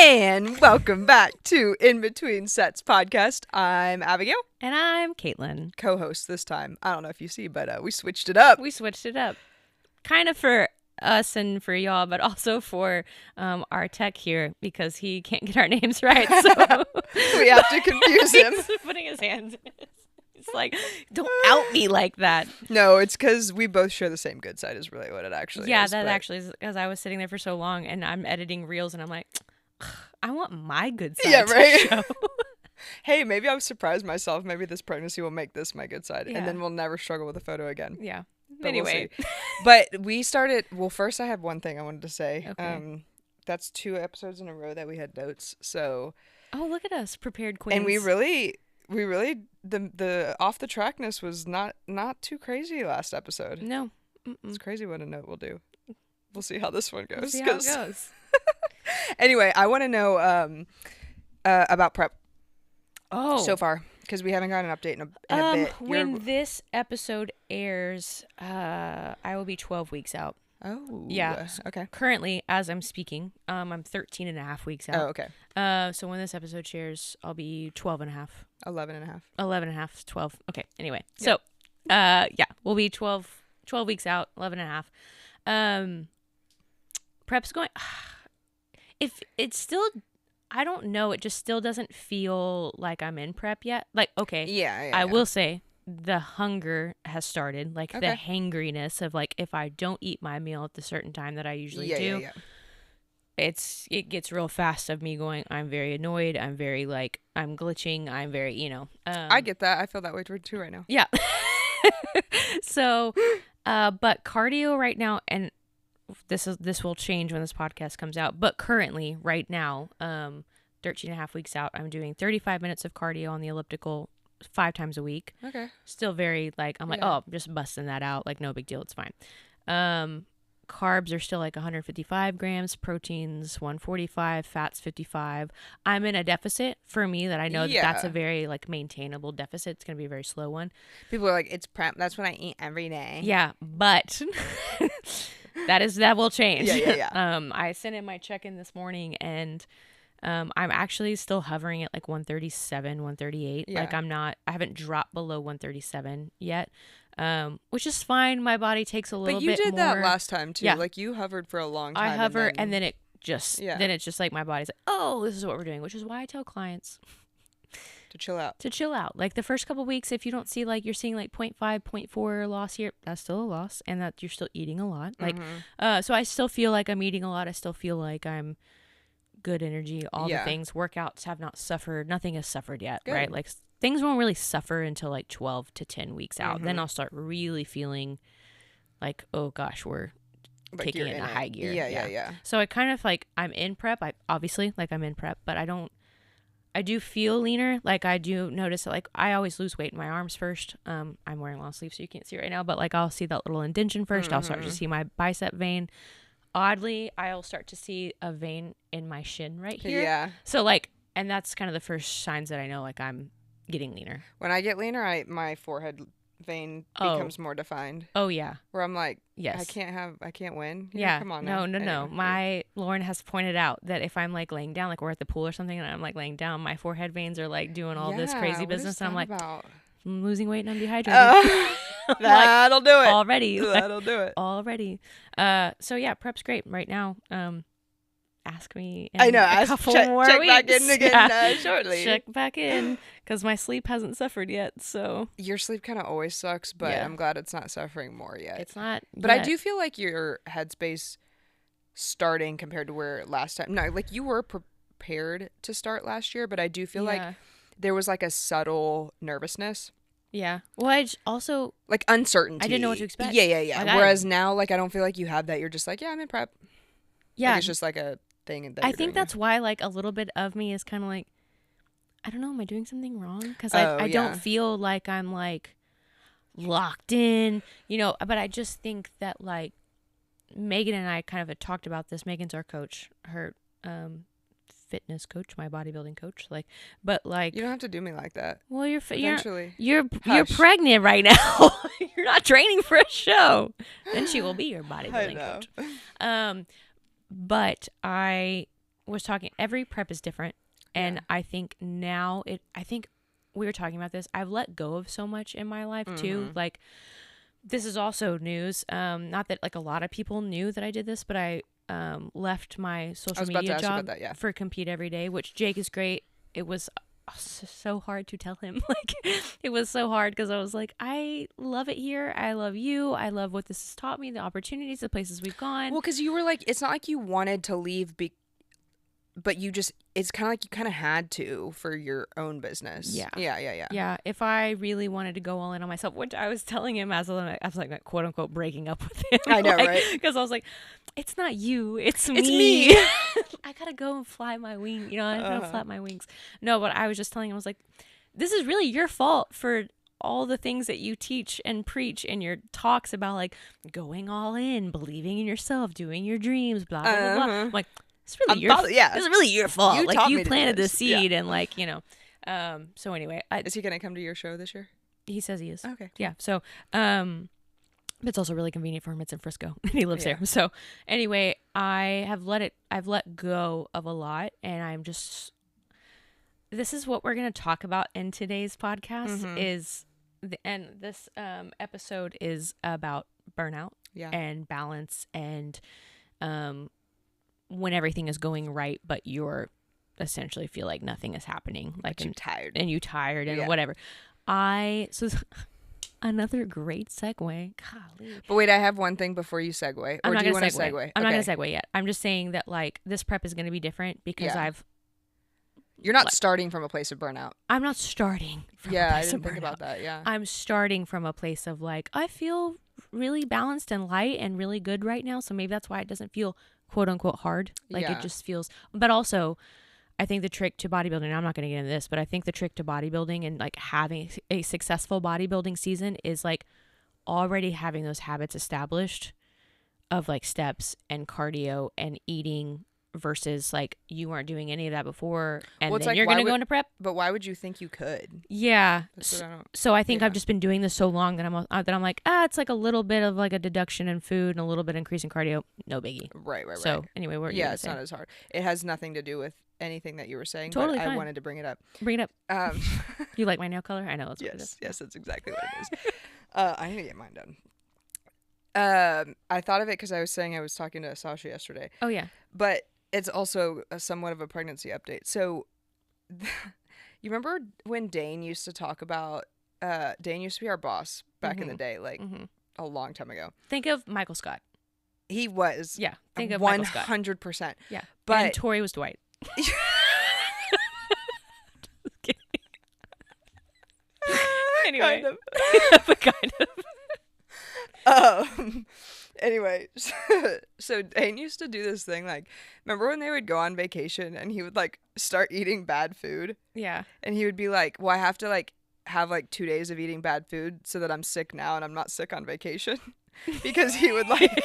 And welcome back to In Between Sets podcast. I'm Abigail. And I'm Caitlin. Co-host this time. I don't know if you see, but we switched it up. We switched it up. Kind of for us and for y'all, but also for our tech here because he can't get our names right. So we have to confuse him. He's putting his hands in it. It's like, don't out me like that. No, it's because we both share the same good side is really what it actually is. Yeah, that actually is because I was sitting there for so long and I'm editing reels and I'm like, I want my good side. Yeah, right. To show. Hey, maybe I've surprised myself. Maybe this pregnancy will make this my good side. Yeah. And then we'll never struggle with a photo again. Yeah. But anyway. We'll but we started, well, first I have one thing I wanted to say. Okay. That's 2 episodes in a row that we had notes. So. Oh, look at us, prepared queens. And we really, the off the trackness was not too crazy last episode. No. It's crazy what a note will do. We'll see how this one goes. We'll see how it goes. Anyway, I want to know about prep. Oh. So far, because we haven't got an update in a bit. When this episode airs, I will be 12 weeks out. Oh. Yeah. Okay. Currently, as I'm speaking, I'm 13 and a half weeks out. Oh, okay. So when this episode shares, I'll be 12 and a half. 11 and a half. 11 and a half, 12. Okay. Anyway. Yeah. So, we'll be 12 weeks out, 11 and a half. Prep's going... If it's still, I don't know, it just still doesn't feel like I'm in prep yet. Like, okay, Yeah. I will say the hunger has started, like the Okay. hangriness of like, if I don't eat my meal at the certain time that I usually do, Yeah. it gets real fast of me going, I'm very annoyed. I'm very like, I'm glitching. I'm very, I get that. I feel that way too right now. Yeah. So, but cardio right now, and this will change when this podcast comes out, but currently right now 13 and a half weeks out, I'm doing 35 minutes of cardio on the elliptical 5 times a week. Okay. Still very like, I'm like, Yeah. I'm just busting that out, like no big deal, it's fine. Carbs are still like 155 grams, proteins 145, fats 55. I'm in a deficit for me that I know that's a very like maintainable deficit. It's gonna be a very slow one. People are like, it's prep. That's what I eat every day. Yeah, but that will change. Yeah. I sent in my check-in this morning and I'm actually still hovering at like 137, 138. Yeah. Like I haven't dropped below 137 yet. Which is fine. My body takes a little bit more. But you did that last time too. Yeah. Like you hovered for a long time. I hover and then it just then it's just like my body's like, oh, this is what we're doing, which is why I tell clients to chill out. Like the first couple weeks, if you don't see like you're seeing like 0.5, 0.4 loss here, that's still a loss, and that you're still eating a lot. Like, so I still feel like I'm eating a lot. I still feel like I'm good energy. All the things. Workouts have not suffered. Nothing has suffered yet, Good. right? Like things won't really suffer until like 12 to 10 weeks out. Then I'll start really feeling like, oh gosh, we're Like kicking you're it in a high gear. Yeah. So I kind of like, I'm in prep. I'm in prep, but I do feel leaner. Like I do notice that like I always lose weight in my arms first. I'm wearing long sleeves so you can't see right now, but like I'll see that little indentation first. I'll start to see my bicep vein. Oddly, I'll start to see a vein in my shin right here. Yeah. So like, and that's kind of the first signs that I know like I'm getting leaner. When I get leaner, my forehead vein becomes more defined. Oh yeah. Where I'm like, yes, I can't win. Yeah. Come on now. No. Lauren has pointed out that if I'm like laying down, like we're at the pool or something, and I'm like laying down, my forehead veins are like doing all this crazy business, and I'm like, I'm losing weight and I'm dehydrated. That'll do it. Already. That'll do it. Already. So yeah, prep's great right now. Ask me in I know. a couple more check weeks. back in again shortly. Check back in because my sleep hasn't suffered yet. So your sleep kind of always sucks, but I'm glad it's not suffering more yet. It's not. But I do feel like your headspace starting compared to where last time. No, like you were prepared to start last year, but I do feel like there was like a subtle nervousness. Yeah. Well, I also like uncertainty. I didn't know what to expect. Yeah. Like Whereas now, like I don't feel like you have that. You're just like, I'm in prep. Yeah. Like, it's just like a thing. I think that's why like a little bit of me is kind of like, I don't know, am I doing something wrong? Because I don't feel like I'm like locked in, but I just think that like Megan and I kind of had talked about this. Megan's our coach, her fitness coach, my bodybuilding coach. Like, but like you don't have to do me like that. Well, eventually you're pregnant right now. You're not training for a show. Then she will be your bodybuilding coach. But was talking, every prep is different. And I think now I think we were talking about this. I've let go of so much in my life too. Like, this is also news. Not that like a lot of people knew that I did this, but I left my social media job for Compete Every Day, which Jake is great. It was so hard to tell him. Like, it was so hard because I was like, I love it here. I love you. I love what this has taught me, the opportunities, the places we've gone. Well, because you were like, it's not like you wanted to leave, but you just, it's kind of like you kind of had to for your own business. Yeah. Yeah. If I really wanted to go all in on myself, which I was telling him I was like, quote unquote, breaking up with him. I know, like, right? Because I was like, it's not you, it's me. It's me. I gotta go and fly my wing. I gotta flap my wings. No, but I was just telling him, I was like, this is really your fault for all the things that you teach and preach in your talks about, like, going all in, believing in yourself, doing your dreams, blah, blah, blah, blah. I'm like, it's really this is really your fault. You planted the seed and like, so anyway. Is he going to come to your show this year? He says he is. Okay. Yeah. So, it's also really convenient for him. It's in Frisco and he lives there. So anyway, I've let go of a lot, and this is what we're going to talk about in today's podcast and this episode is about burnout and balance and, when everything is going right, but you're essentially feel like nothing is happening. Like, you're tired. And whatever. So another great segue. Golly. But wait, I have one thing before you segue. Or do you want to segue? I'm not going to segue yet. I'm just saying that, like, this prep is going to be different because you're not starting from a place of burnout. I'm not starting from a place I didn't of think burnout. about that, yeah. I'm starting from a place of, like, I feel really balanced and light and really good right now, so maybe that's why it doesn't feel quote unquote hard. Like, it just feels, but also I think the trick to bodybuilding, I'm not going to get into this, but I think the trick to bodybuilding and like having a successful bodybuilding season is like already having those habits established of like steps and cardio and eating versus like you weren't doing any of that before and then you're going to go into prep. But why would you think you could? Yeah. So I think I've just been doing this so long that I'm like, it's like a little bit of like a deduction in food and a little bit increase in cardio. No biggie. Right. So anyway, it's not as hard. It has nothing to do with anything that you were saying, totally but fine. I wanted to bring it up. You like my nail color? I know. That's what it is. Yes, that's exactly what it is. I need to get mine done. I thought of it because I was saying I was talking to Sasha yesterday. Oh, yeah. But it's also somewhat of a pregnancy update. So, you remember when Dane used to talk about, Dane used to be our boss back in the day, like a long time ago. Think of Michael Scott. He was. Yeah. Think of Michael Scott. 100%. Yeah. But and Tori was Dwight. Anyway. Kind of. Anyway, so Dane used to do this thing, like, remember when they would go on vacation and he would like start eating bad food? Yeah. And he would be like, well, I have to like have like 2 days of eating bad food so that I'm sick now and I'm not sick on vacation. Because he would like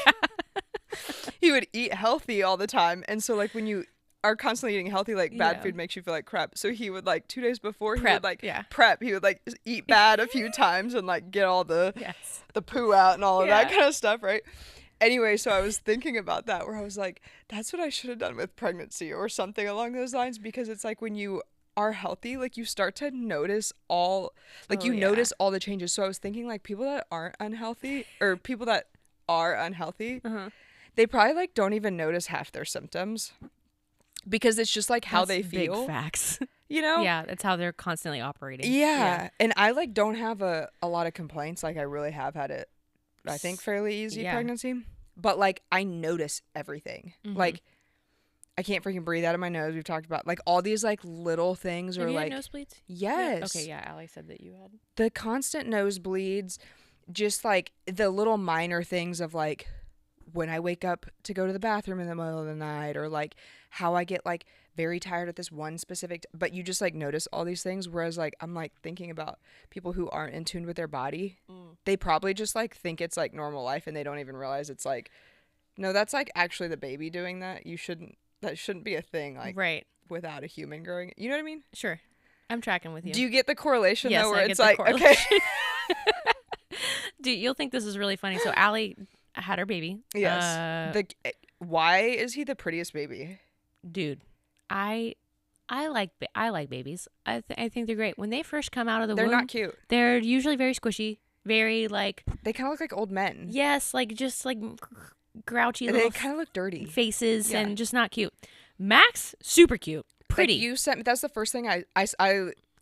he would eat healthy all the time, and so like when you are constantly eating healthy, like bad food makes you feel like crap. So he would like 2 days before he would like prep. He would like eat bad a few times and like get all the poo out and all of that kind of stuff, right? Anyway, so I was thinking about that where I was like, that's what I should have done with pregnancy or something along those lines, because it's like when you are healthy, like you start to notice all notice all the changes. So I was thinking like people that aren't unhealthy or people that are unhealthy, they probably like don't even notice half their symptoms. Because it's just like how they feel. Big facts. You know? Yeah, that's how they're constantly operating. Yeah. And I like don't have a lot of complaints. Like I really have had it, I think, fairly easy pregnancy. But like I notice everything. Like I can't freaking breathe out of my nose. We've talked about like all these like little things. Have or you like had nosebleeds? Yes. Okay, yeah, Allie said that you had. The constant nosebleeds, just like the little minor things of like when I wake up to go to the bathroom in the middle of the night, or like how I get like very tired at this one specific but you just like notice all these things, whereas like I'm like thinking about people who aren't in tune with their body. They probably just like think it's like normal life and they don't even realize it's like, no, that's like actually the baby doing that. That shouldn't be a thing, like without a human growing. You know what I mean? Sure. I'm tracking with you. Do you get the correlation though, where it's like, okay. Dude, you'll think this is really funny. So Allie had her baby. Yes. Why is he the prettiest baby? Dude, I like babies. I think they're great when they first come out of the womb. They're not cute. They're usually very squishy, very like they kind of look like old men. Yes, like just like grouchy. They kind of look dirty faces and just not cute. Max, super cute, pretty. Like you sent me. That's the first thing I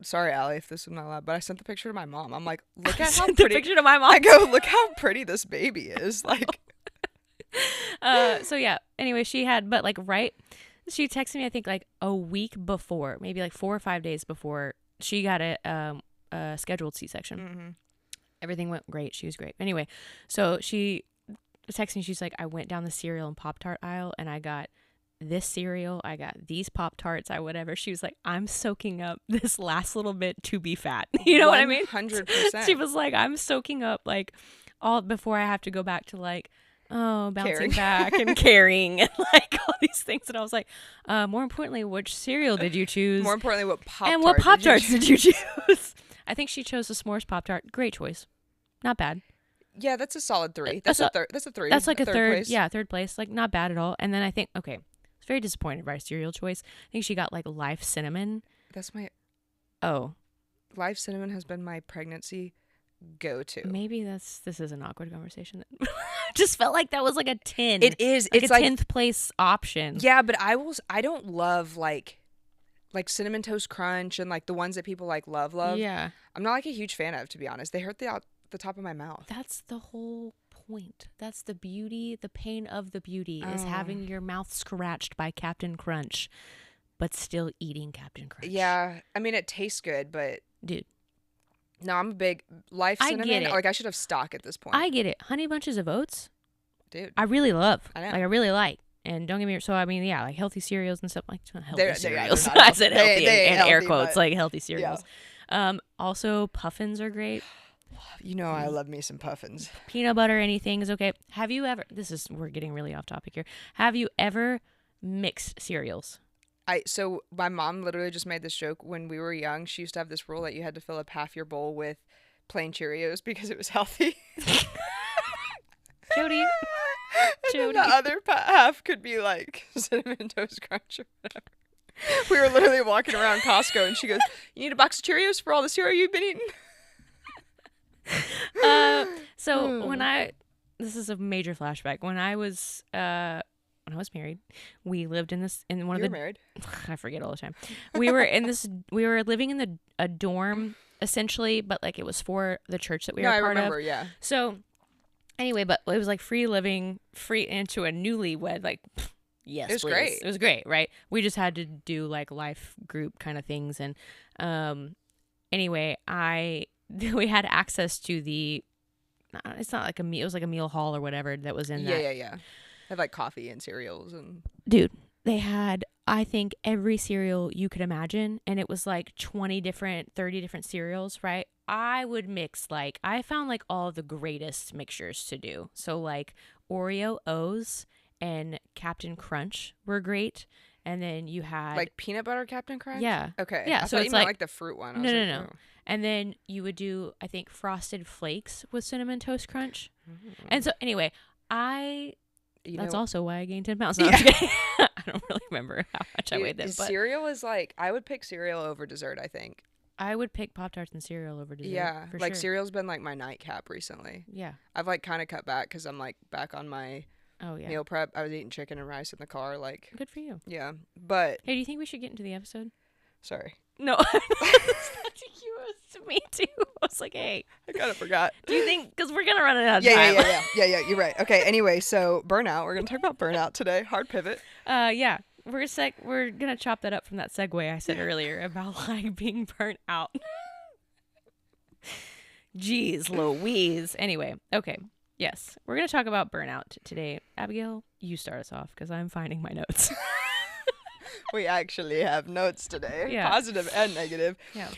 sorry, Allie, if this was not loud, but I sent the picture to my mom. I'm like, look at how pretty. The picture to my mom. I go, look how pretty this baby is. Like. So yeah. Anyway, she texted me, I think like a week before, maybe like 4 or 5 days before she got a scheduled C-section. Mm-hmm. Everything went great. She was great. Anyway, so she texted me. She's like, I went down the cereal and Pop-Tart aisle and I got this cereal. I got these Pop-Tarts. Whatever. She was like, I'm soaking up this last little bit to be fat. You know what I mean? 100%. She was like, I'm soaking up like all before I have to go back to like, bouncing back and carrying and like all these things. And I was like, more importantly, which cereal did you choose? More importantly, what Pop-Tart and what Pop-Tarts did you choose? I think she chose the s'mores Pop-Tart. Great choice. Not bad. Yeah, that's a solid 3. That's a 3. That's like a third place. Yeah, third place. Like not bad at all. And then I think, okay, I was very disappointed by her cereal choice. I think she got like Life Cinnamon. That's my... Oh. Life Cinnamon has been my pregnancy go-to. Maybe this is an awkward conversation. Just felt like that was like a 10. It is. Like it's a like 10th place option. Yeah, but I don't love like Cinnamon Toast Crunch and like the ones that people like love. Yeah. I'm not like a huge fan of, to be honest. They hurt the top of my mouth. That's the whole point. That's the beauty, the pain of the beauty is having your mouth scratched by Captain Crunch, but still eating Captain Crunch. Yeah. I mean, it tastes good, but dude. No, I'm a big Life Cinnamon. I get it. Like I should have stock at this point. I get it. Honey Bunches of Oats. Dude. I really love. I know. Like I really like. And don't get me wrong. So I mean, yeah, like healthy cereals and stuff. Like healthy cereals. They're not I said healthy they and air healthy, quotes, like healthy cereals. Yeah. Also puffins are great. You know, I love me some puffins. Peanut butter, anything is okay. Have you ever? We're getting really off topic here. Have you ever mixed cereals? So my mom literally just made this joke when we were young. She used to have this rule that you had to fill up half your bowl with plain Cheerios because it was healthy. Jody. And the other half could be like Cinnamon Toast Crunch or whatever. We were literally walking around Costco and she goes, "You need a box of Cheerios for all the cereal you've been eating?" This is a major flashback. When I was married, we lived in one of the... married? I forget all the time. We were living in a dorm essentially, but like it was for the church that we were part of. I remember, yeah. So anyway, but it was like free living, free into a newlywed, like, yes, it was please. great. It was great, right? We just had to do like life group kind of things. And anyway, we had access to it's not like a meal, it was like a meal hall or whatever that was in that. Yeah. Had like coffee and cereals and... Dude, they had, I think, every cereal you could imagine. And it was like 30 different cereals, right? I would mix I found like all the greatest mixtures to do. So like Oreo O's and Captain Crunch were great. And then you had... Like peanut butter Captain Crunch? Yeah. Okay. Yeah. So it's like the fruit one. No. And then you would do, I think, Frosted Flakes with Cinnamon Toast Crunch. Mm-hmm. And so anyway, that's also why I gained 10 pounds. No, I'm just kidding. I don't really remember how much I weighed then. But cereal is like, I would pick cereal over dessert, I think. I would pick Pop-Tarts and cereal over dessert. Yeah. For like sure. cereal's been like my nightcap recently. Yeah. I've like kind of cut back because I'm like back on my meal prep. I was eating chicken and rice in the car. Like, good for you. Yeah. But... Hey, do you think we should get into the episode? Sorry. No. It's not to you. It's to me too. I was like, hey. I kind of forgot. Do you think... Because we're going to run out of time. Yeah. You're right. Okay. Anyway, so burnout. We're going to talk about burnout today. Hard pivot. Yeah. We're going to chop that up from that segue I said earlier about like being burnt out. Jeez Louise. Anyway. Okay. Yes. We're going to talk about burnout today. Abigail, you start us off because I'm finding my notes. We actually have notes today. Yeah. Positive and negative. Yeah.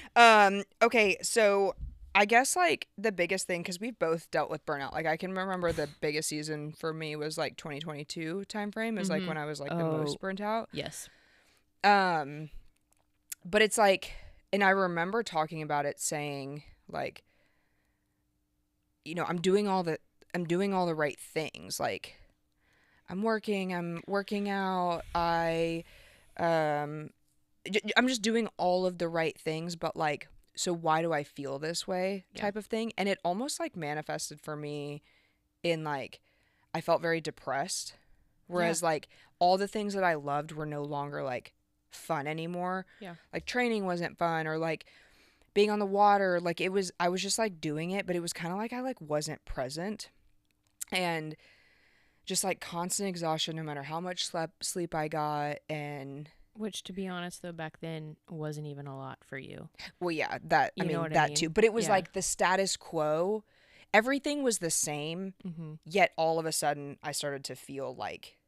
Okay, so I guess like the biggest thing, because we've both dealt with burnout. Like I can remember the biggest season for me was like 2022 time frame is like when I was like the most burnt out. Yes. But it's like, and I remember talking about it saying like, you know, I'm doing all the right things. Like I'm working out. um I'm just doing all of the right things, but like, so why do I feel this way type of thing. And it almost like manifested for me in like, I felt very depressed, whereas like all the things that I loved were no longer like fun anymore. Like training wasn't fun, or like being on the water, like I was just like doing it, but it was kind of like I like wasn't present. And just like constant exhaustion no matter how much sleep I got. And which, to be honest though, back then wasn't even a lot for you. well, yeah, that I mean that too, but it was like the status quo. Everything was the same, yet all of a sudden I started to feel like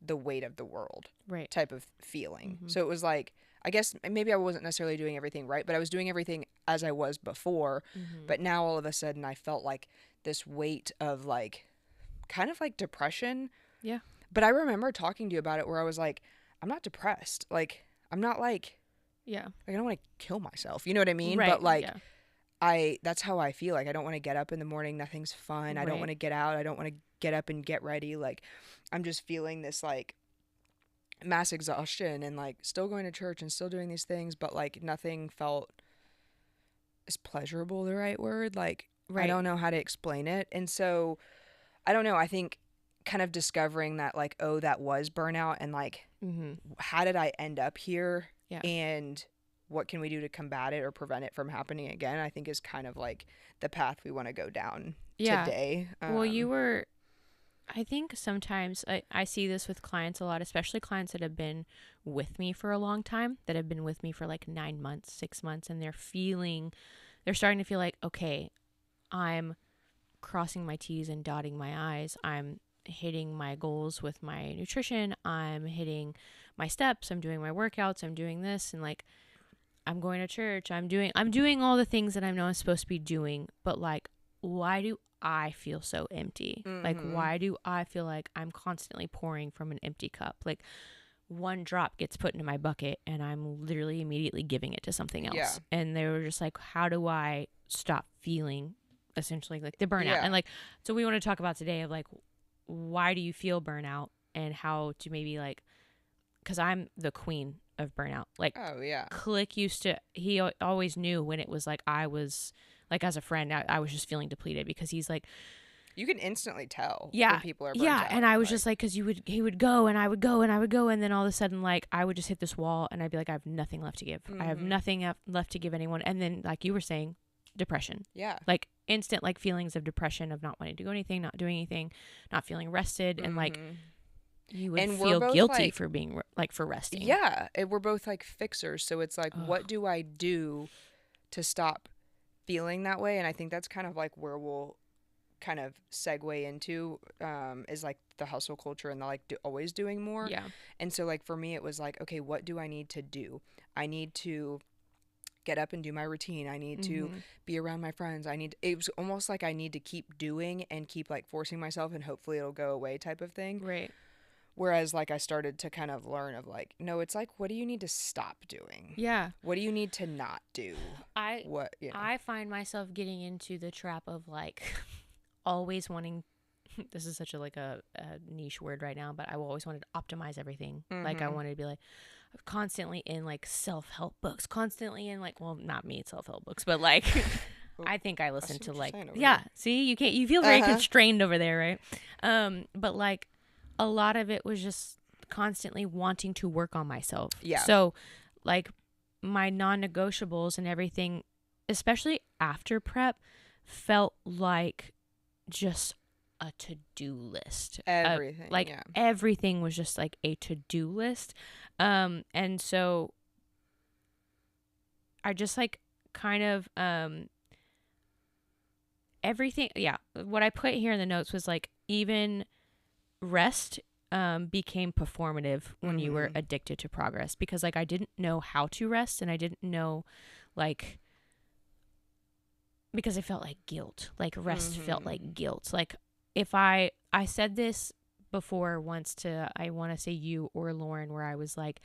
the weight of the world type of feeling. So it was like, I guess maybe I wasn't necessarily doing everything right, but I was doing everything as I was before. But now all of a sudden I felt like this weight of like kind of like depression. Yeah. But I remember talking to you about it where I was like, I'm not depressed. Like, I'm not like, like I don't want to kill myself. You know what I mean? Right. But like, that's how I feel. Like, I don't want to get up in the morning. Nothing's fun. I don't want to get out. I don't want to get up and get ready. Like, I'm just feeling this like mass exhaustion and like still going to church and still doing these things, but like nothing felt, is pleasurable the right word? Like, I don't know how to explain it. And so I don't know. I think kind of discovering that like, oh, that was burnout, and like, how did I end up here? And what can we do to combat it or prevent it from happening again? I think is kind of like the path we want to go down today. Well, I think sometimes I see this with clients a lot, especially clients that have been with me for a long time, that have been with me for like 9 months, 6 months, and they're starting to feel like, okay, I'm crossing my T's and dotting my I's. I'm hitting my goals with my nutrition. I'm hitting my steps. I'm doing my workouts. I'm doing this, and like, I'm going to church. I'm doing all the things that I know I'm supposed to be doing. But like, why do I feel so empty? Like, why do I feel like I'm constantly pouring from an empty cup? Like, one drop gets put into my bucket and I'm literally immediately giving it to something else. And they were just like, how do I stop feeling essentially like the burnout? And like, so we want to talk about today of like, why do you feel burnout, and how to maybe like, because I'm the queen of burnout. Like, Click he always knew when it was like, I was like, as a friend, I was just feeling depleted, because he's like, you can instantly tell when people are burnt out. And I was just like, because he would go and I would go and I would go, and then all of a sudden, like, I would just hit this wall and I'd be like, I have nothing left to give. I have nothing left to give anyone. And then, like you were saying, depression. Like instant like feelings of depression, of not wanting to go anything, not doing anything, not feeling rested, and like you would feel guilty like, for being like for resting. And we're both like fixers, so it's like, what do I do to stop feeling that way? And I think that's kind of like where we'll kind of segue into is like the hustle culture and the like always doing more. And so like for me it was like, okay, what do I need to do? I need to get up and do my routine. I need to be around my friends. It was almost like I need to keep doing and keep like forcing myself, and hopefully it'll go away type of thing. Whereas like I started to kind of learn of like, no, it's like, what do you need to stop doing? What do you need to not do? I find myself getting into the trap of like always wanting, this is such a like a niche word right now, but I always wanted to optimize everything. Like I wanted to be like constantly in like self-help books, constantly in like, well, not me, self-help books, but like I think I listen to like, see, you feel very constrained over there, right? But like a lot of it was just constantly wanting to work on myself. So like my non-negotiables and everything, especially after prep, felt like just a to-do list. Everything. Everything was just like a to-do list. And so I just like kind of everything. What I put here in the notes was like, even rest became performative when you were addicted to progress, because like I didn't know how to rest, and I didn't know like, because I felt like guilt. Like rest felt like guilt. Like if I said this before once to, I want to say you or Lauren, where I was like,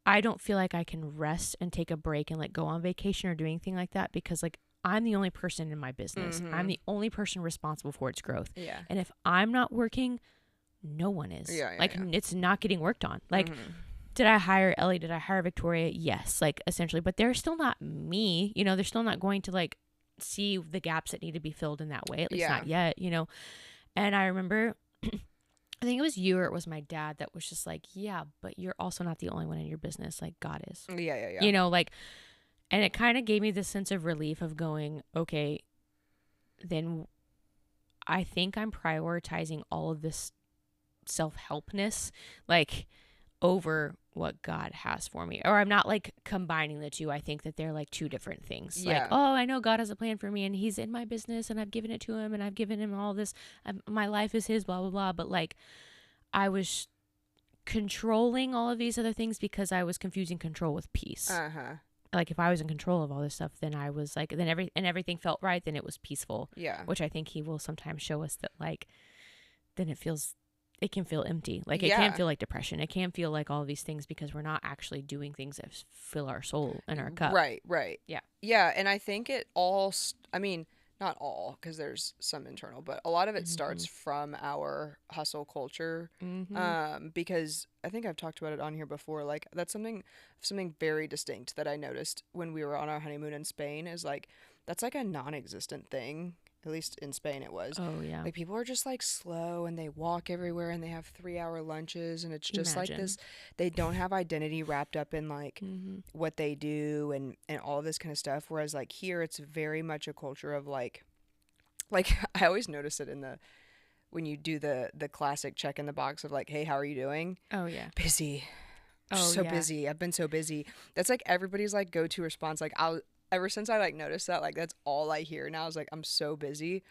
I don't feel like I can rest and take a break and like go on vacation or do anything like that, because like I'm the only person in my business. I'm the only person responsible for its growth. And if I'm not working, no one is. It's not getting worked on. Like did I hire Ellie? Did I hire Victoria? Yes, like essentially, but they're still not me, you know, they're still not going to like see the gaps that need to be filled in that way, at least not yet, you know. And I remember, I think it was you or it was my dad that was just like, yeah, but you're also not the only one in your business. Like God is. Yeah. You know, like, and it kind of gave me this sense of relief of going, okay, then I think I'm prioritizing all of this self-helpness, like, over what God has for me. Or I'm not like combining the two. I think that they're like two different things. Yeah. Like, oh, I know God has a plan for me and he's in my business and I've given it to him and I've given him all this. My life is his, blah, blah, blah. But like, I was controlling all of these other things because I was confusing control with peace. Like if I was in control of all this stuff, then I was like, then everything felt right. Then it was peaceful. Yeah. Which I think he will sometimes show us that like, then it can feel empty. Like it can feel like depression. It can feel like all of these things because we're not actually doing things that fill our soul and our cup. Right. Yeah. Yeah. And I think it all, I mean, not all, because there's some internal, but a lot of it starts from our hustle culture. Because I think I've talked about it on here before. Like that's something very distinct that I noticed when we were on our honeymoon in Spain is like, that's like a non-existent thing. At least in Spain it was. Oh, yeah. Like people are just like slow and they walk everywhere and they have 3-hour lunches and it's just like this. They don't have identity wrapped up in like what they do and all of this kind of stuff. Whereas like here it's very much a culture of like I always notice it in when you do the classic check in the box of like, hey, how are you doing? Oh, yeah. Busy. So busy. I've been so busy. That's like everybody's like go-to response. Like ever since I like noticed that, like that's all I hear now is like I'm so busy.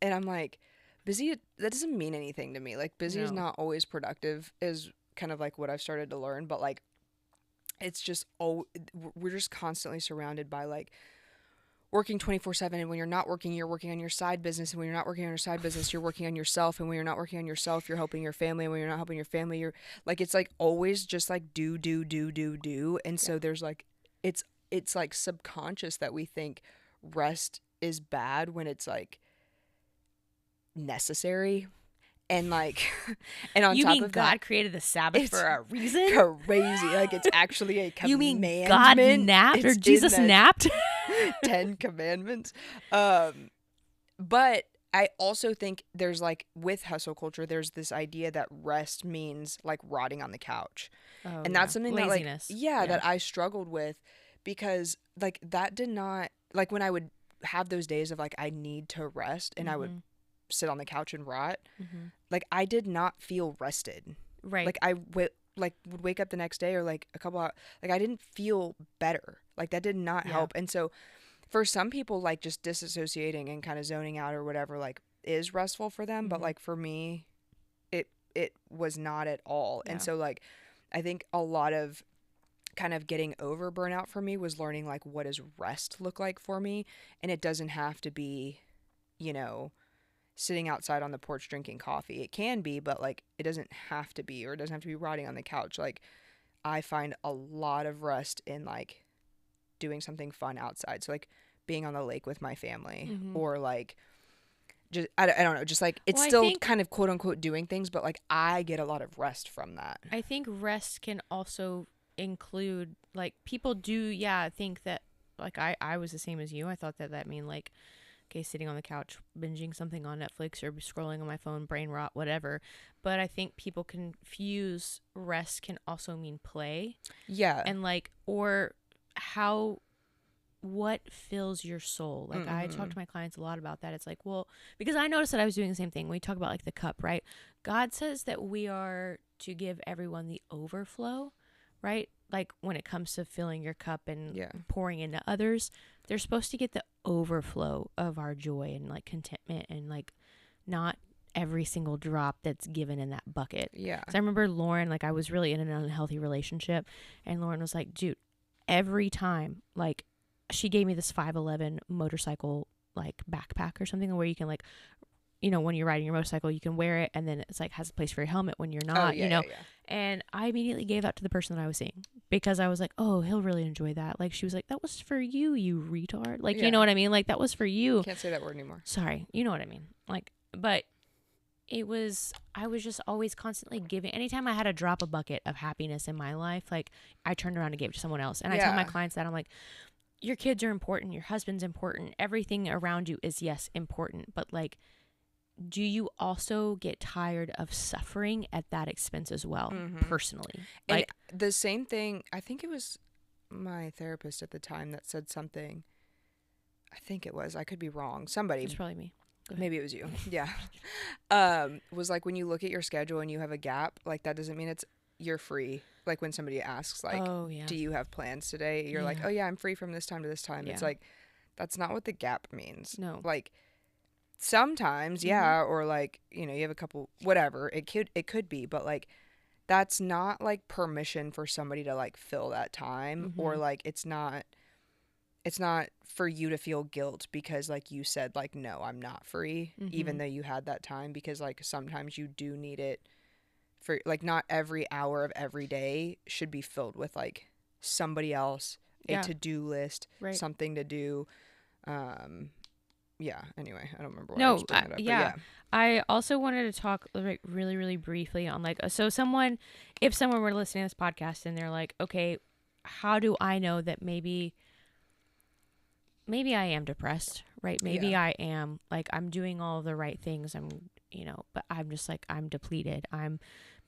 And I'm like, busy, that doesn't mean anything to me. Like busy is not always productive is kind of like what I've started to learn, but like it's just we're just constantly surrounded by like working 24/7, and when you're not working, you're working on your side business, and when you're not working on your side business, you're working on yourself, and when you're not working on yourself, you're helping your family, and when you're not helping your family, you're like, it's like always just like do. And so there's like it's like subconscious that we think rest is bad when it's like necessary. And like, and on you top mean of God that, created the Sabbath for a reason? Crazy. Like it's actually a commandment. You mean God napped or Jesus napped? 10 commandments. But I also think there's like with hustle culture, there's this idea that rest means like rotting on the couch. Oh, and that's something laziness. That that I struggled with because like that did not, like when I would have those days of like I need to rest and I would sit on the couch and rot, like I did not feel rested. Right. Like I would wake up the next day or like a couple hours, like I didn't feel better. Like that did not help. And so for some people, like just disassociating and kind of zoning out or whatever, like is restful for them. But like for me, it was not at all. And so like, I think a lot of kind of getting over burnout for me was learning like what does rest look like for me. And it doesn't have to be, you know, sitting outside on the porch drinking coffee. It can be, but like it doesn't have to be, or it doesn't have to be rotting on the couch. Like I find a lot of rest in like doing something fun outside. So like being on the lake with my family or like just I don't know, just like it's still kind of quote unquote doing things, but like I get a lot of rest from that. I think rest can also include like people do think that like I was the same as you. I thought that mean like, okay, sitting on the couch binging something on Netflix or scrolling on my phone, brain rot, whatever. But I think people confuse rest can also mean play. Yeah. And like, or what fills your soul. Like I talk to my clients a lot about that. It's like, well, because I noticed that I was doing the same thing. We talk about like the cup, right? God says that we are to give everyone the overflow, right? Like when it comes to filling your cup and pouring into others, they're supposed to get the overflow of our joy and like contentment and like not every single drop that's given in that bucket. Yeah. So I remember Lauren, like I was really in an unhealthy relationship and Lauren was like, dude, every time, like she gave me this 511 motorcycle like backpack or something where you can like, you know, when you're riding your motorcycle, you can wear it and then it's like has a place for your helmet when you're not, you know. And I immediately gave that to the person that I was seeing because I was like, oh, he'll really enjoy that. Like she was like, that was for you, you retard. Like, you know what I mean? Like that was for you. Can't say that word anymore. Sorry. You know what I mean? Like, but I was just always constantly giving. Anytime I had to drop a bucket of happiness in my life, like I turned around and gave it to someone else. And I tell my clients that I'm like, your kids are important, your husband's important, everything around you is, yes, important, but like, do you also get tired of suffering at that expense as well, personally? And like the same thing, I think it was my therapist at the time that said something. I think it was, I could be wrong. Somebody. It's probably me. Maybe it was you. Yeah. Was like, when you look at your schedule and you have a gap, like that doesn't mean you're free. Like when somebody asks, like, do you have plans today? You're like, oh yeah, I'm free from this time to this time. Yeah. It's like, that's not what the gap means. No. Like sometimes, yeah, or like, you know, you have a couple, whatever. It could be, but like, that's not like permission for somebody to like fill that time, or like it's not for you to feel guilt because like you said, like, no, I'm not free, even though you had that time, because like sometimes you do need it for, like, not every hour of every day should be filled with like somebody else, a to-do list, something to do. Yeah, anyway, I don't remember why I was doing that up, yeah. I also wanted to talk like really, really briefly on like, so if someone were listening to this podcast and they're like, okay, how do I know that maybe I am depressed, right? Maybe I am, like, I'm doing all of the right things. I'm, you know, but I'm just like, I'm depleted.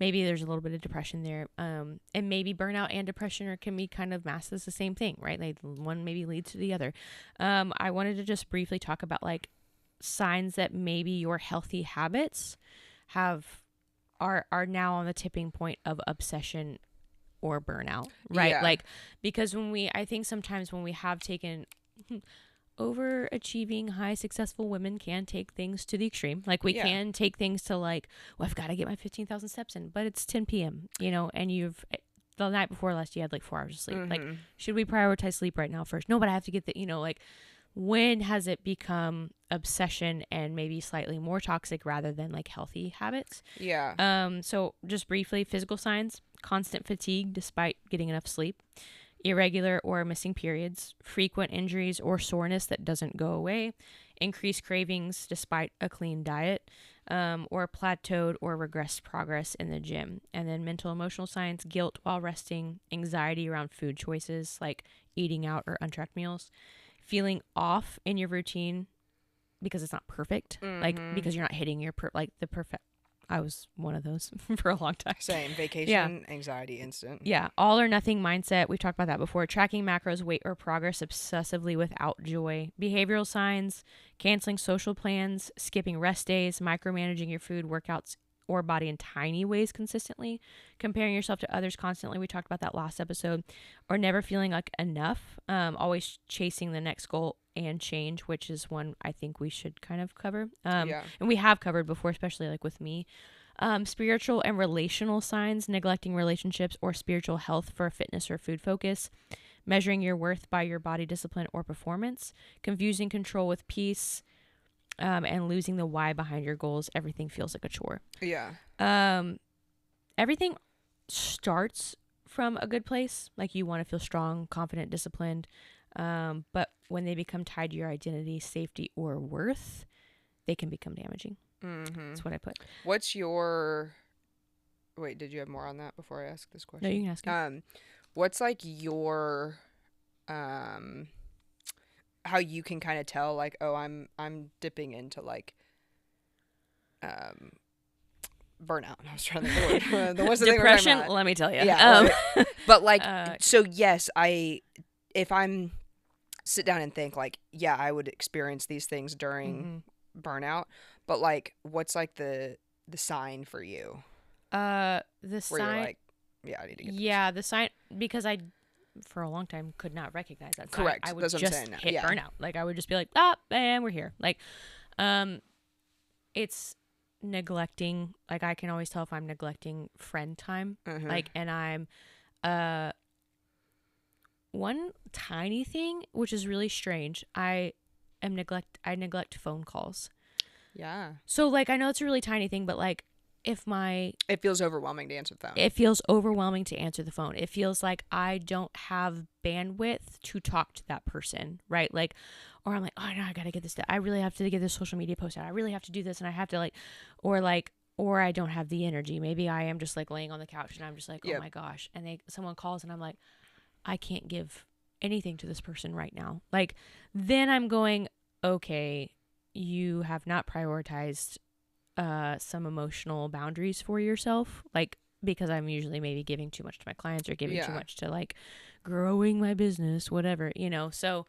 Maybe there's a little bit of depression there. And maybe burnout and depression can be kind of masked as the same thing, right? Like one maybe leads to the other. I wanted to just briefly talk about like signs that maybe your healthy habits are now on the tipping point of obsession or burnout, right? Yeah. Like, because I think sometimes when we have taken overachieving, high successful women can take things to the extreme. Like we can take things to like, well, I've got to get my 15,000 steps in, but it's 10 p.m., you know, and the night before last, you had like 4 hours of sleep. Like, should we prioritize sleep right now first? No, but I have to get you know, like, when has it become obsession and maybe slightly more toxic rather than like healthy habits? Yeah. So just briefly, physical signs: constant fatigue despite getting enough sleep, irregular or missing periods, frequent injuries or soreness that doesn't go away, increased cravings despite a clean diet, or plateaued or regressed progress in the gym. And then mental emotional signs: guilt while resting, anxiety around food choices like eating out or untracked meals, feeling off in your routine because it's not perfect, like because you're not hitting your the perfect. I was one of those for a long time. Same. Vacation, anxiety, instant. Yeah. All or nothing mindset. We've talked about that before. Tracking macros, weight, or progress obsessively without joy. Behavioral signs: canceling social plans, skipping rest days, micromanaging your food, workouts, or body in tiny ways consistently, comparing yourself to others constantly. We talked about that last episode. Or never feeling like enough. Always chasing the next goal and change, which is one I think we should kind of cover. And we have covered before, especially like with me. Spiritual and relational signs: neglecting relationships or spiritual health for a fitness or food focus, measuring your worth by your body discipline or performance, confusing control with peace, and losing the why behind your goals. Everything feels like a chore. Yeah. Everything starts from a good place. Like, you want to feel strong, confident, disciplined. But when they become tied to your identity, safety, or worth, they can become damaging. That's what I put. What's your... Wait, did you have more on that before I ask this question? No, you can ask it. What's like your... how you can kind of tell, like, oh, I'm dipping into like burnout. I was trying to think of the word. Depression, let me tell you. Yeah. But like, so yes, if I'm sit down and think like, yeah, I would experience these things during burnout, but like, what's like the sign for you? The sign, where you're like, yeah, I need to get this. The sign, because I for a long time could not recognize that sign. Correct. I would just hit burnout. Like, I would just be like, and we're here. Like, it's neglecting. Like, I can always tell if I'm neglecting friend time. Like, and I'm one tiny thing, which is really strange. I neglect phone calls. Yeah. So like, I know it's a really tiny thing, but like, it feels overwhelming to answer the phone. It feels overwhelming to answer the phone. It feels like I don't have bandwidth to talk to that person, right? Like, or I'm like, oh no, I gotta get this done. I really have to get this social media post out. I really have to do this, and I have to or I don't have the energy. Maybe I am just like laying on the couch and I'm just like, oh my gosh. And someone calls and I'm like, I can't give anything to this person right now. Like, then I'm going, okay, you have not prioritized some emotional boundaries for yourself. Like, because I'm usually maybe giving too much to my clients or giving too much to like growing my business, whatever, So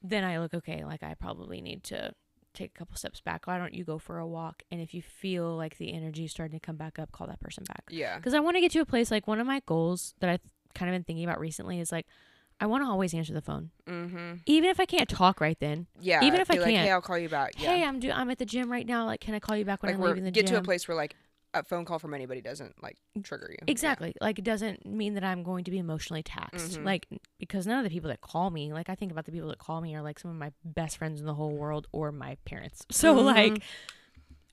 then I look, okay, like I probably need to take a couple steps back. Why don't you go for a walk? And if you feel like the energy is starting to come back up, call that person back. Yeah. Because I want to get to a place, like one of my goals that I've kind of been thinking about recently is like, I want to always answer the phone. Mm-hmm. Even if I can't talk right then. Yeah. Even if I can't. Like, hey, I'll call you back. Yeah. Hey, I'm at the gym right now. Like, can I call you back when I'm leaving the gym? Get to a place where like a phone call from anybody doesn't like trigger you. Exactly. Yeah. Like, it doesn't mean that I'm going to be emotionally taxed. Mm-hmm. Like, because none of the people that call me, like I think about the people that call me are like some of my best friends in the whole world or my parents. So like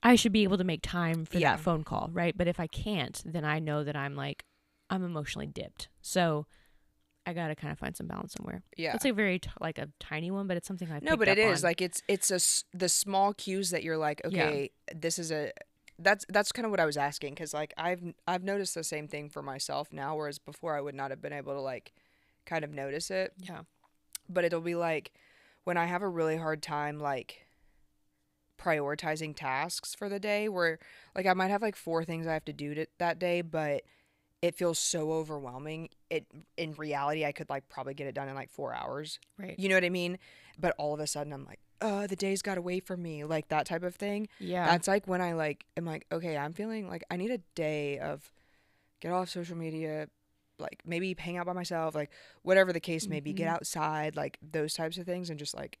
I should be able to make time for that phone call, right? But if I can't, then I know that I'm emotionally dipped. So I got to kind of find some balance somewhere. Yeah. It's a very like a tiny one, but it's something I've picked up on. No, but it is like it's the small cues that you're like, okay, this is that's kind of what I was asking, because like I've noticed the same thing for myself now, whereas before I would not have been able to like kind of notice it. Yeah. But it'll be like when I have a really hard time like prioritizing tasks for the day, where like I might have like 4 things I have to do that day, but it feels so overwhelming. In reality, I could like probably get it done in like 4 hours. Right. You know what I mean? But all of a sudden I'm like, the day's got away from me, like that type of thing. Yeah. That's like when I like am like, okay, I'm feeling like I need a day of get off social media, like maybe hang out by myself, like whatever the case may be, get outside, like those types of things, and just like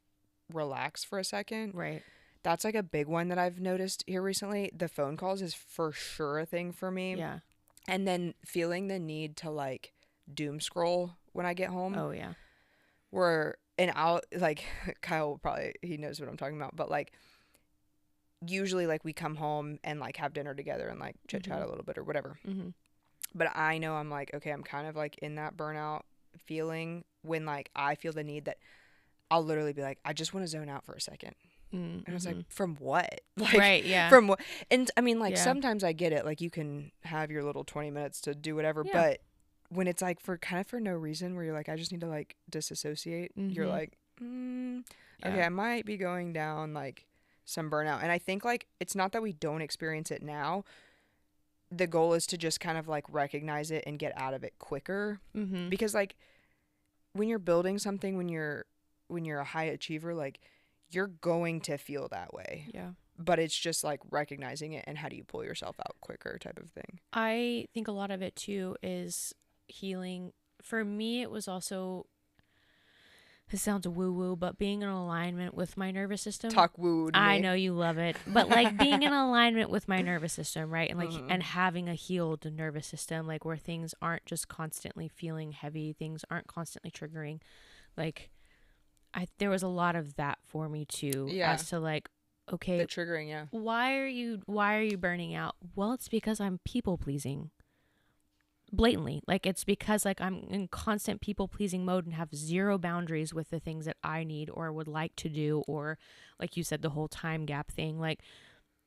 relax for a second. Right. That's like a big one that I've noticed here recently. The phone calls is for sure a thing for me. Yeah. And then feeling the need to like doom scroll when I get home. Oh yeah. And I'll like Kyle probably, he knows what I'm talking about, but like usually like we come home and like have dinner together and like chit chat a little bit or whatever. Mm-hmm. But I know I'm like, okay, I'm kind of like in that burnout feeling when like I feel the need that I'll literally be like, I just want to zone out for a second. Mm-hmm. And I was like, from what? Like, right, yeah. From what? And I mean, like, sometimes I get it. Like, you can have your little 20 minutes to do whatever. Yeah. But when it's like for no reason, where you're like, I just need to like disassociate, you're like, okay, I might be going down like some burnout. And I think like it's not that we don't experience it now. The goal is to just kind of like recognize it and get out of it quicker. Mm-hmm. Because like when you're building something, when you're a high achiever, like you're going to feel that way. Yeah. But it's just like recognizing it and how do you pull yourself out quicker type of thing. I think a lot of it too is healing. For me, it was also, this sounds woo-woo, but being in alignment with my nervous system. Talk woo to me. I know you love it. But like being in alignment with my nervous system, right? And like and having a healed nervous system, like where things aren't just constantly feeling heavy, things aren't constantly triggering. Like there was a lot of that for me too. Yeah. As to like, okay, the triggering, yeah. Why are you burning out? Well, it's because I'm people pleasing. Blatantly. Like it's because like I'm in constant people pleasing mode and have zero boundaries with the things that I need or would like to do, or like you said, the whole time gap thing. Like,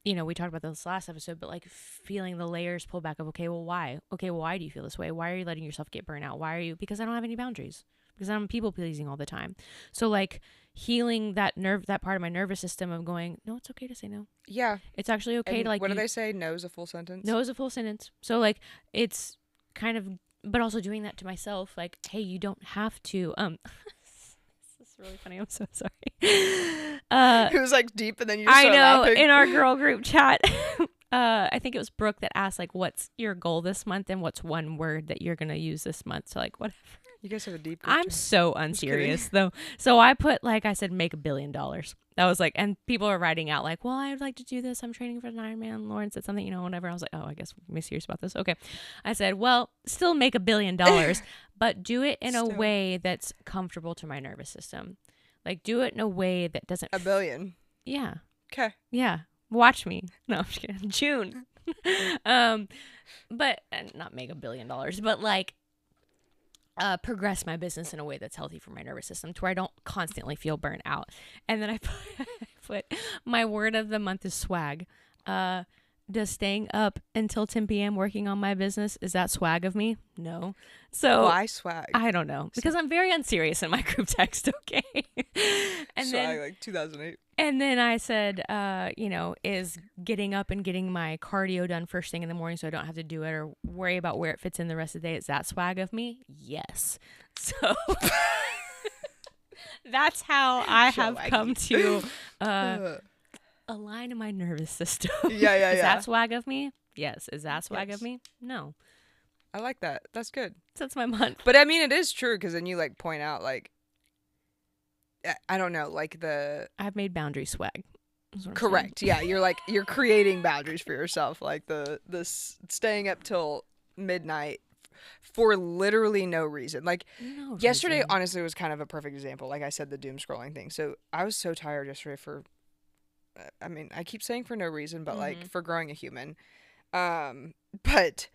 you know, we talked about this last episode, but like feeling the layers pull back of, okay, well, why? Okay, well, why do you feel this way? Why are you letting yourself get burnt out? Why are you? Because I don't have any boundaries. Because I'm people pleasing all the time. So like healing that part of my nervous system of going, no, it's okay to say no. Yeah. It's actually okay to like. What do they say? No is a full sentence. No is a full sentence. So like it's kind of, but also doing that to myself. Like, hey, you don't have to. This is really funny. I'm so sorry. It was like deep, and then you just started laughing. In our girl group chat. I think it was Brooke that asked like, what's your goal this month and what's one word that you're gonna use this month? So like whatever. You guys have a deep I'm so unserious though. So I put like, I said, make $1 billion. That was like, and people are writing out like, well, I would like to do this. I'm training for an Ironman. Lauren said something, you know, whatever. I was like, oh, I guess we're be serious about this. Okay. I said, well, still make $1 billion, but do it in a way that's comfortable to my nervous system. Like do it in a way that doesn't. $1 billion. Yeah. Okay. Yeah. Watch me. No, I'm just kidding. June. But not make $1 billion, but like progress my business in a way that's healthy for my nervous system to where I don't constantly feel burnt out. And then I put my word of the month is swag. Does staying up until 10 p.m. working on my business, is that swag of me? No. So why swag? I don't know, because I'm very unserious in my group text. Okay. And swag then like 2008. and then I said, is getting up and getting my cardio done first thing in the morning so I don't have to do it or worry about where it fits in the rest of the day. Is that swag of me? Yes. So that's how I have come to align my nervous system. Yeah. Is that swag of me? Yes. Is that swag of me? No. I like that. That's good. So that's my month. But I mean, it is true because then you like point out like, I don't know, like I've made boundary swag. Correct. Yeah, you're creating boundaries for yourself, like the staying up till midnight for literally no reason. Like yesterday, honestly, was kind of a perfect example. Like I said, the doom scrolling thing. So I was so tired yesterday for. I mean, I keep saying for no reason, but like for growing a human. But.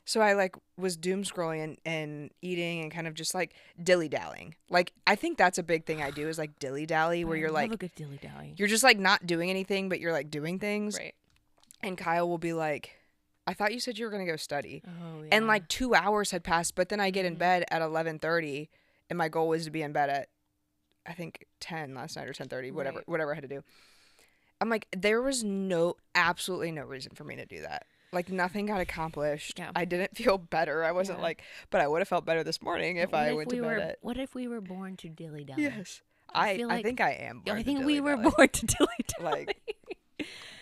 So I like was doom scrolling and eating and kind of just like dilly dallying. Like I think that's a big thing I do is like dilly dally where you're like a good dilly dally. You're just like not doing anything, but you're like doing things. Right. And Kyle will be like, I thought you said you were gonna go study. Oh yeah. And like 2 hours had passed, but then I get in bed at 11:30, and my goal was to be in bed at I think 10 last night or 10:30, whatever I had to do. I'm like, there was absolutely no reason for me to do that. Like nothing got accomplished. Yeah. I didn't feel better. I wasn't like, but I would have felt better this morning if I went to bed. What if we were born to dilly dally? Yes, I think I am. Born I think we were born to dilly dally. Like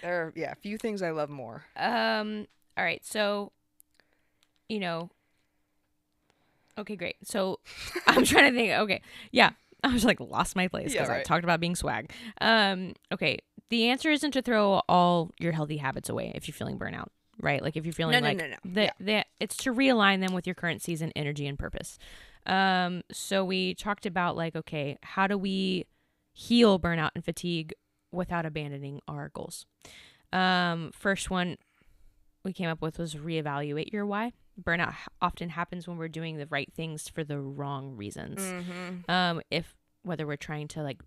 there are few things I love more. All right, so okay, great. So I'm trying to think. Okay, yeah, I was like lost my place because I talked about being swag. Okay, the answer isn't to throw all your healthy habits away if you're feeling burnout. Right? Like if you're feeling it's to realign them with your current season, energy, and purpose. So we talked about like, okay, how do we heal burnout and fatigue without abandoning our goals? First one we came up with was reevaluate your why. Burnout often happens when we're doing the right things for the wrong reasons. If whether we're trying to like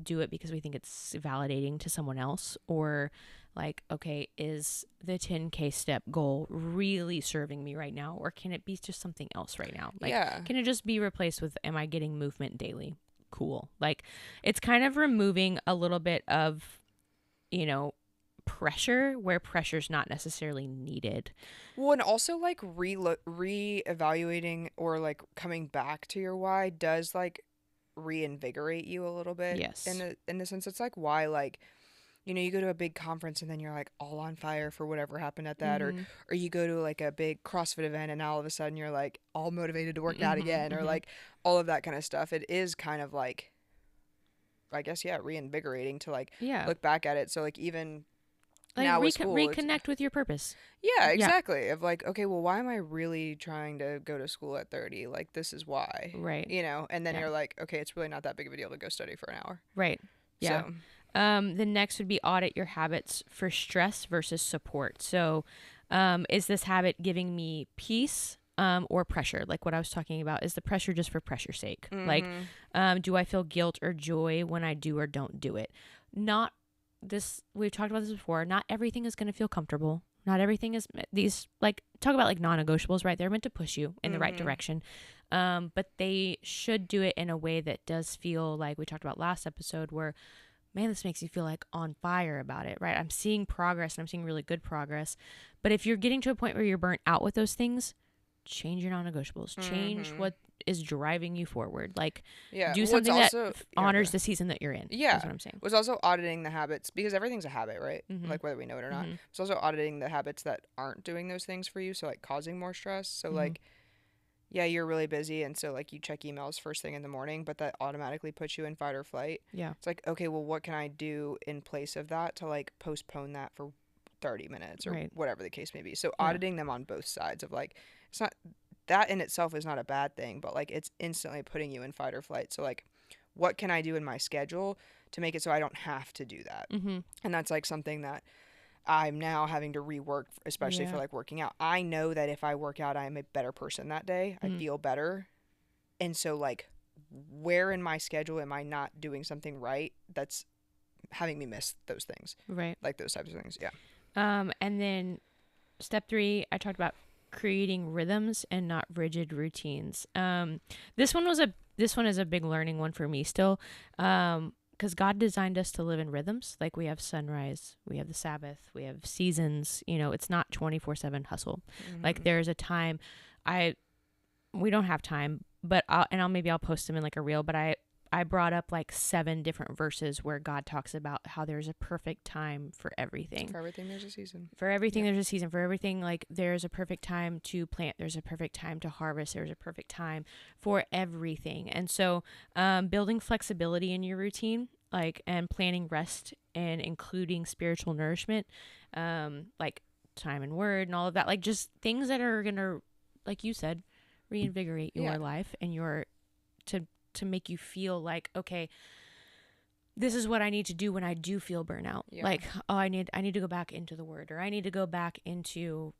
do it because we think it's validating to someone else or like, okay, is the 10K step goal really serving me right now? Or can it be just something else right now? Like, can it just be replaced with, am I getting movement daily? Cool. Like, it's kind of removing a little bit of, pressure where pressure's not necessarily needed. Well, and also like re-evaluating or like coming back to your why does like reinvigorate you a little bit. Yes. In the sense it's like why like you go to a big conference and then you're like all on fire for whatever happened at that or you go to like a big CrossFit event and now all of a sudden you're like all motivated to work out again or like all of that kind of stuff. It is kind of like I guess reinvigorating to like look back at it. So like even like now with school, reconnect with your purpose. Yeah, exactly. Of like, okay, well, why am I really trying to go to school at 30? Like, this is why. Right. And then you're like, okay, it's really not that big of a deal to go study for an hour. Right. Yeah. So. The next would be audit your habits for stress versus support. So, is this habit giving me peace or pressure? Like what I was talking about, is the pressure just for pressure's sake? Like, do I feel guilt or joy when I do or don't do it? We've talked about this before. Not everything is going to feel comfortable. Not everything is talk about like non-negotiables, right? They're meant to push you in the right direction. But they should do it in a way that does feel like we talked about last episode where, man, this makes you feel like on fire about it, right? I'm seeing progress and I'm seeing really good progress. But if you're getting to a point where you're burnt out with those things, change your non-negotiables. Change what is driving you forward. Like, do something that honors the season that you're in. Yeah. That's what I'm saying. Was also auditing the habits, because everything's a habit, right? Like, whether we know it or not. It's also auditing the habits that aren't doing those things for you, so, like, causing more stress. So, like, you're really busy, and so, like, you check emails first thing in the morning, but that automatically puts you in fight or flight. Yeah. It's like, okay, well, what can I do in place of that to, like, postpone that for 30 minutes or whatever the case may be? So, auditing them on both sides of, like, it's not... That in itself is not a bad thing, but like it's instantly putting you in fight or flight. So like, what can I do in my schedule to make it so I don't have to do that? And that's like something that I'm now having to rework, especially for like working out. I know that if I work out, I am a better person that day. I feel better. And so like, where in my schedule am I not doing something right that's having me miss those things? Right. Like those types of things. Yeah. And then step 3, I talked about creating rhythms and not rigid routines. This one is a big learning one for me still. Because God designed us to live in rhythms. Like we have sunrise, we have the Sabbath, we have seasons. You know, it's not 24/7 hustle. Like there's a time. We don't have time, but maybe I'll post them in like a reel. But I brought up like 7 different verses where God talks about how there's a perfect time for everything. For everything, there's a season. For everything, there's a season. For everything, like there's a perfect time to plant. There's a perfect time to harvest. There's a perfect time for everything. And so, building flexibility in your routine, like, and planning rest and including spiritual nourishment, like time and word and all of that, like just things that are gonna, like you said, reinvigorate your life and to make you feel like, okay, this is what I need to do when I do feel burnout. Yeah. Like, oh, I need to go back into the word, or I need to go back into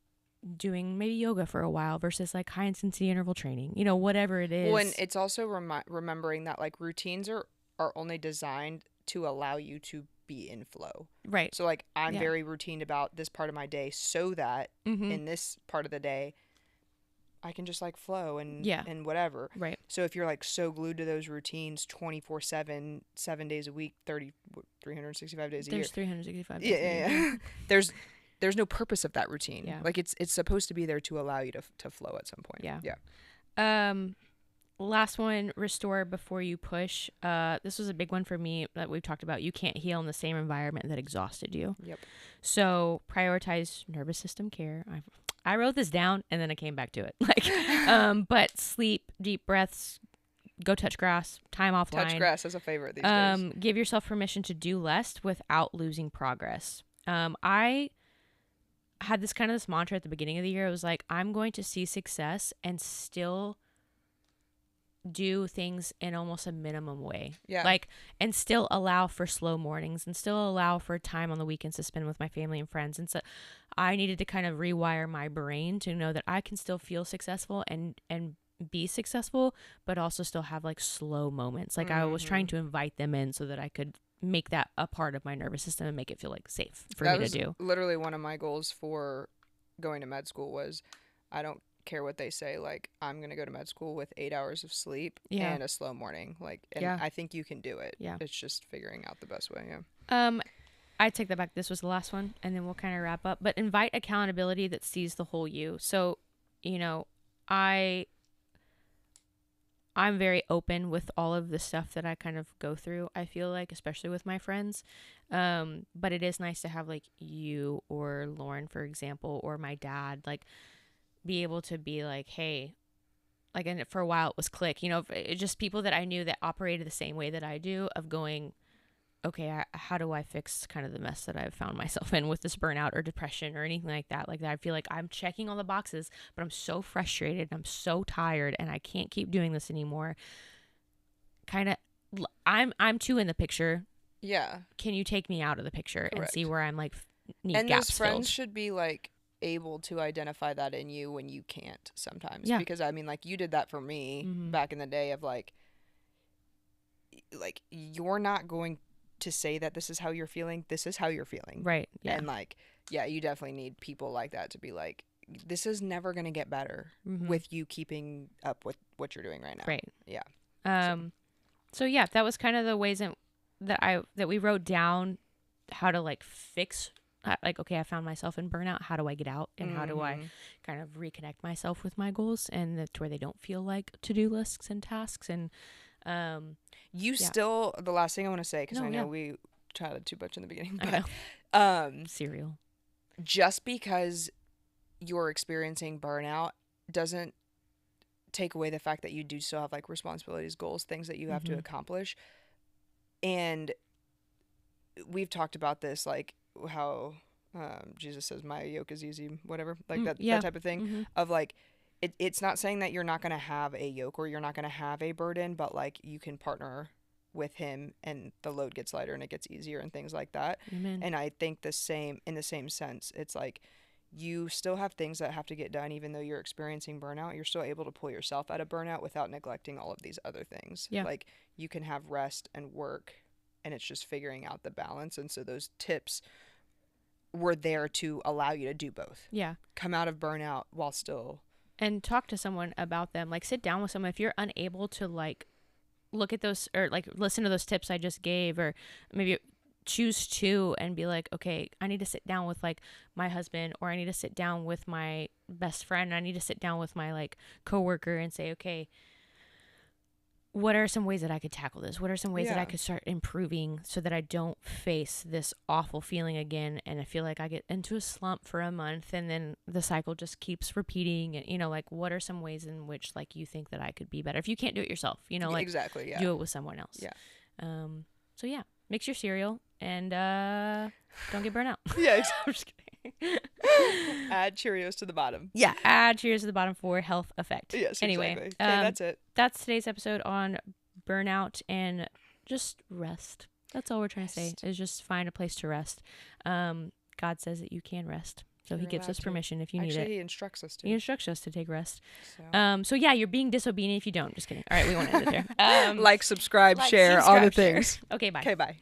doing maybe yoga for a while versus like high intensity interval training, you know, whatever it is. Well, and it's also remembering that like routines are only designed to allow you to be in flow. Right. So like I'm very routine about this part of my day so that in this part of the day I can just like flow and whatever. Right. So if you're like so glued to those routines 24/7, 7 days a week, 365 days a year. There's 365 days. Yeah. There's no purpose of that routine. Yeah. Like it's supposed to be there to allow you to flow at some point. Yeah. Yeah. Last one, restore before you push. This was a big one for me that we've talked about. You can't heal in the same environment that exhausted you. Yep. So prioritize nervous system care. I wrote this down and then I came back to it. Like, but sleep, deep breaths, go touch grass, time offline. Touch grass is a favorite these days. Give yourself permission to do less without losing progress. I had this mantra at the beginning of the year. It was like, I'm going to see success and still do things in almost a minimum way. Yeah. Like, and still allow for slow mornings and still allow for time on the weekends to spend with my family and friends. And so I needed to kind of rewire my brain to know that I can still feel successful and be successful, but also still have like slow moments. Like I was trying to invite them in so that I could make that a part of my nervous system and make it feel like safe for me to do. Literally one of my goals for going to med school was, I don't care what they say, like I'm gonna go to med school with 8 hours of sleep and a slow morning, like, and I think you can do it. It's just figuring out the best way. I take that back. This was the last one and then we'll kind of wrap up, but invite accountability that sees the whole you. So, you know, I'm very open with all of the stuff that I kind of go through, I feel like, especially with my friends. But it is nice to have like you or Lauren, for example, or my dad, like be able to be like, hey, like, and for a while it was Click, you know, just people that I knew that operated the same way that I do, of going, okay, how do I fix kind of the mess that I've found myself in with this burnout or depression or anything like that? Like that, I feel like I'm checking all the boxes, but I'm so frustrated and I'm so tired and I can't keep doing this anymore. Kind of, I'm too in the picture. Yeah. Can you take me out of the picture and see where I'm like need and gaps those friends filled? Should be like able to identify that in you when you can't sometimes. Because I mean, like you did that for me back in the day of like you're not going to say that this is how you're feeling. This is how you're feeling. Right. Yeah. And like, yeah, you definitely need people like that to be like, this is never going to get better with you keeping up with what you're doing right now. Right. Yeah. So yeah, that was kind of the ways that we wrote down how to like fix, like, okay, I found myself in burnout. How do I get out? And how do I kind of reconnect myself with my goals and to where they don't feel like to-do lists and tasks? And, still, the last thing I want to say, because I know we chatted too much in the beginning, but cereal. Just because you're experiencing burnout doesn't take away the fact that you do still have like responsibilities, goals, things that you have to accomplish. And we've talked about this, like how Jesus says my yoke is easy, whatever, like that type of thing of like, it's not saying that you're not going to have a yoke or you're not going to have a burden, but like you can partner with him, and the load gets lighter and it gets easier and things like that. Amen. And I think in the same sense, it's like you still have things that have to get done. Even though you're experiencing burnout, you're still able to pull yourself out of burnout without neglecting all of these other things. Yeah. Like you can have rest and work, and it's just figuring out the balance. And so those tips were there to allow you to do both. Yeah. Come out of burnout while still. And talk to someone about them. Like sit down with someone. If you're unable to like look at those or like listen to those tips I just gave, or maybe choose to and be like, okay, I need to sit down with like my husband, or I need to sit down with my best friend. I need to sit down with my like coworker and say, okay, what are some ways that I could tackle this? What are some ways that I could start improving so that I don't face this awful feeling again? And I feel like I get into a slump for a month and then the cycle just keeps repeating. And, you know, like what are some ways in which like you think that I could be better? If you can't do it yourself, you know, like exactly, do it with someone else. Yeah. So yeah, mix your cereal and don't get burnt out. Yeah, I'm just kidding. Add Cheerios to the bottom. Yeah, add Cheerios to the bottom for health effect. Yes, anyway, exactly. Okay, that's it. That's today's episode on burnout and just rest. That's all we're trying to say is just find a place to rest. God says that you can rest. So he gives us permission if you need it. He instructs us to. He instructs us to take rest. So yeah, you're being disobedient if you don't. Just kidding. All right, we won't end it there. Like, subscribe, share, all the things. Okay, bye. Okay, bye.